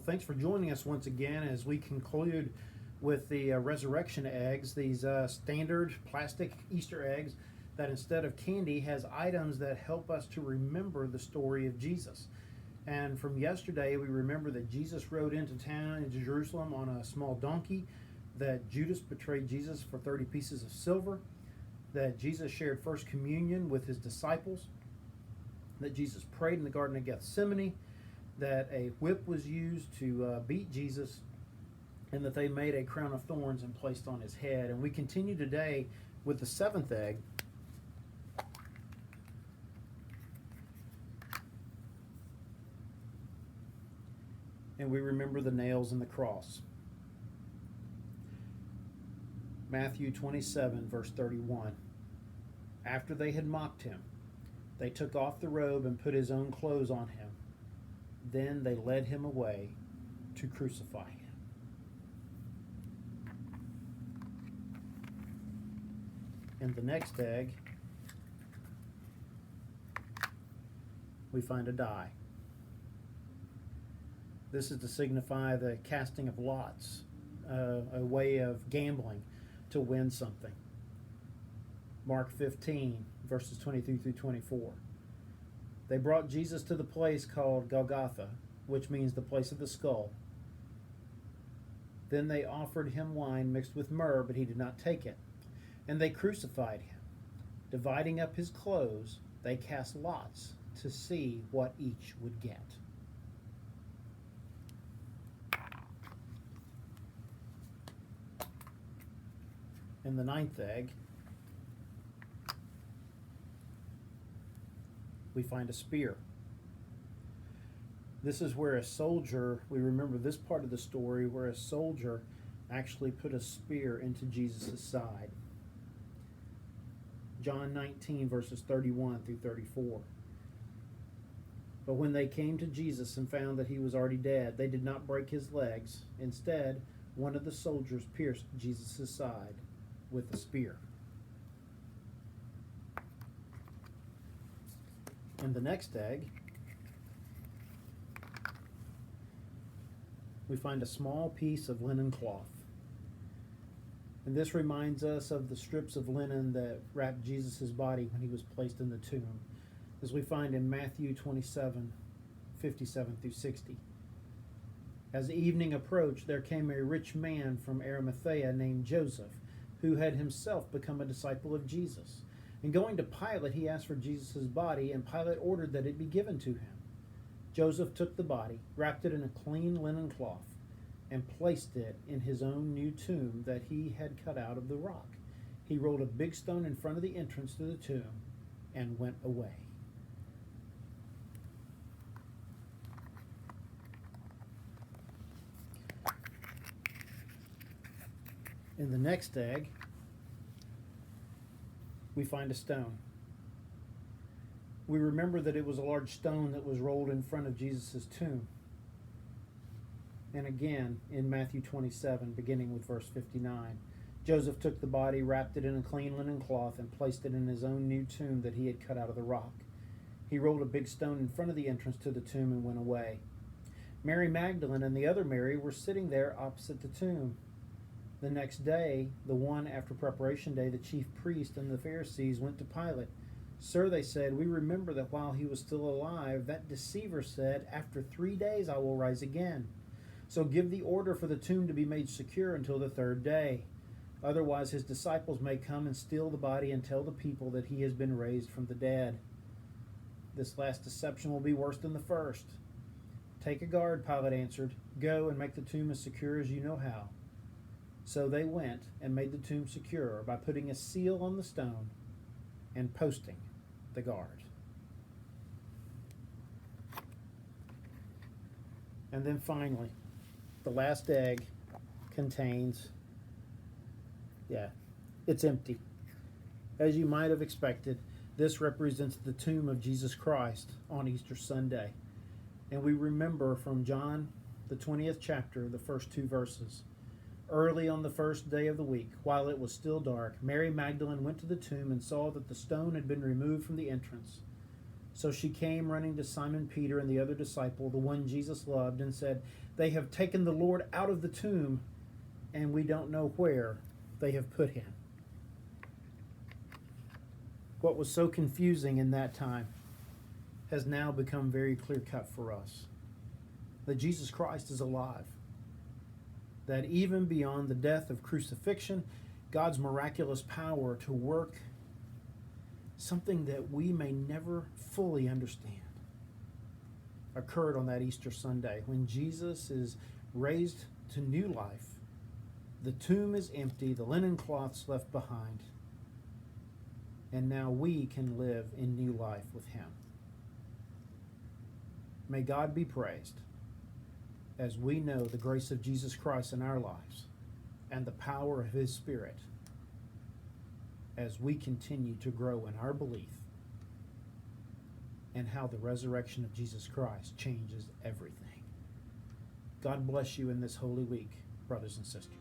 Well, thanks for joining us once again as we conclude with the resurrection eggs, these standard plastic Easter eggs that instead of candy has items that help us to remember the story of Jesus. And from yesterday, we remember that Jesus rode into town, into Jerusalem, on a small donkey, that Judas betrayed Jesus for 30 pieces of silver, that Jesus shared first communion with his disciples, that Jesus prayed in the Garden of Gethsemane, that a whip was used to beat Jesus, and that they made a crown of thorns and placed on his head. And we continue today with the seventh egg. And we remember the nails and the cross. Matthew 27, verse 31. After they had mocked him, they took off the robe and put his own clothes on him. Then they led him away to crucify him. In the next egg, we find a die. This is to signify the casting of lots, a way of gambling to win something. Mark 15, verses 23 through 24. They brought Jesus to the place called Golgotha, which means the place of the skull. Then they offered him wine mixed with myrrh, but he did not take it. And they crucified him. Dividing up his clothes, they cast lots to see what each would get. In the ninth egg, we find a spear. This is where a soldier, we remember this part of the story, where a soldier actually put a spear into Jesus' side. John 19, verses 31 through 34. But when they came to Jesus and found that he was already dead, they did not break his legs. Instead, one of the soldiers pierced Jesus' side with a spear. In the next egg, we find a small piece of linen cloth. And this reminds us of the strips of linen that wrapped Jesus' body when he was placed in the tomb, as we find in Matthew 27, 57 through 60. As evening approached, there came a rich man from Arimathea named Joseph, who had himself become a disciple of Jesus. And going to Pilate, he asked for Jesus' body, and Pilate ordered that it be given to him. Joseph took the body, wrapped it in a clean linen cloth, and placed it in his own new tomb that he had cut out of the rock. He rolled a big stone in front of the entrance to the tomb and went away. In the next egg, we find a stone. We remember that it was a large stone that was rolled in front of Jesus' tomb. And again, in Matthew 27, beginning with verse 59, Joseph took the body, wrapped it in a clean linen cloth, and placed it in his own new tomb that he had cut out of the rock. He rolled a big stone in front of the entrance to the tomb and went away. Mary Magdalene and the other Mary were sitting there opposite the tomb. The next day, the one after preparation day, the chief priest and the Pharisees went to Pilate. Sir, they said, we remember that while he was still alive, that deceiver said, after 3 days I will rise again. So give the order for the tomb to be made secure until the third day. Otherwise his disciples may come and steal the body and tell the people that he has been raised from the dead. This last deception will be worse than the first. Take a guard, Pilate answered. Go and make the tomb as secure as you know how. So they went and made the tomb secure by putting a seal on the stone and posting the guard. And then finally, the last egg contains, it's empty. As you might have expected, this represents the tomb of Jesus Christ on Easter Sunday. And we remember from John, the 20th chapter, the first 2 verses. Early on the first day of the week, while it was still dark, Mary Magdalene went to the tomb and saw that the stone had been removed from the entrance. So she came running to Simon Peter and the other disciple, the one Jesus loved, and said, "They have taken the Lord out of the tomb, and we don't know where they have put him." What was so confusing in that time has now become very clear-cut for us. That Jesus Christ is alive. That even beyond the death of crucifixion, God's miraculous power to work something that we may never fully understand occurred on that Easter Sunday when Jesus is raised to new life. The tomb is empty, the linen cloths left behind, and now we can live in new life with him. May God be praised as we know the grace of Jesus Christ in our lives and the power of his Spirit as we continue to grow in our belief and how the resurrection of Jesus Christ changes everything. God bless you in this holy week, brothers and sisters.